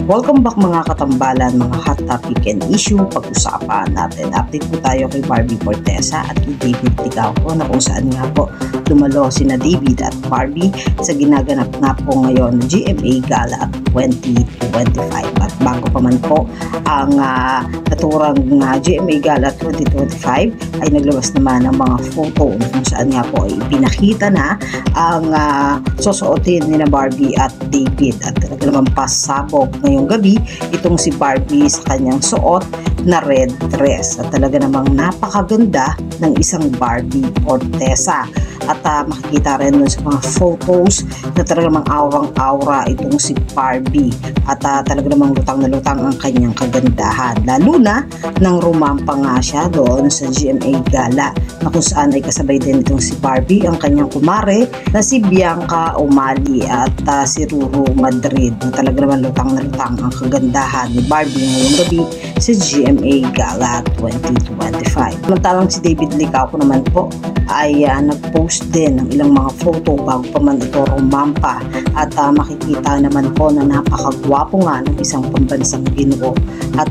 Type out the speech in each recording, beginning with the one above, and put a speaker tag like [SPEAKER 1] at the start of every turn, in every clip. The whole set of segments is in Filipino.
[SPEAKER 1] Welcome back mga katambalan, mga hot topic and issue pag-usapan natin. Update po tayo kay Barbie Fortesa at kay David Licauco na kung saan nga po dumalo sina David at Barbie sa ginaganap nga po ngayon na GMA Gala 2025. At bago pa man po ang naturang GMA Gala 2025 ay naglabas naman ng mga photo kung saan nga po ay pinakita na ang susuotin ni na Barbie at David at talaga naman pasabog ngayong gabi itong si Barbie sa kanyang suot na red dress at talaga namang napakaganda ng isang Barbie Fortesa at makikita rin nun sa mga photos na talaga namang aurang-aura itong si Barbie at talaga namang lutang na lutang ang kanyang kagandahan, lalo na nang rumampa nga siya doon sa GMA Gala na kung saan ay kasabay din itong si Barbie, ang kanyang kumare na si Bianca Umali at si Ruru Madrid na talaga naman lutang na lutang ang kagandahan ni Barbie ngayong gabi sa GMA Gala 2025. Samantalang si David Licauco naman po ay nag-post din ng ilang mga photo bago pa man ito rumampa at makikita naman po na napakagwapo nga ng isang pambansang Ginoo at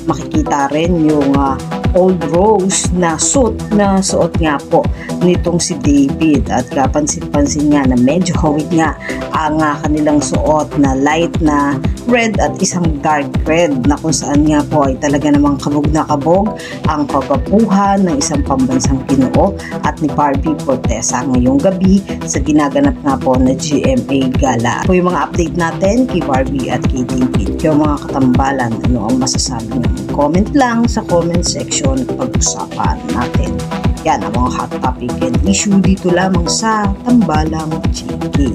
[SPEAKER 1] makikita rin yung old rose na suot nga po nitong si David at kapansin-pansin nga na medyo hawig nga ang kanilang suot na light na red at isang dark red na kung saan nga po ay talaga namang kabog na kabog ang pagpapuhan ng isang pambansang Ginoo at ni Barbie Fortesa ngayong gabi sa ginaganap nga po na GMA Gala. Po yung mga update natin kay Barbie at kay David. Yung mga katambalan, ano ang masasabi nyo? Comment lang sa comment section pag-usapan natin. Yan ang mga hot topic and issue dito lamang sa Tambalang Chiki.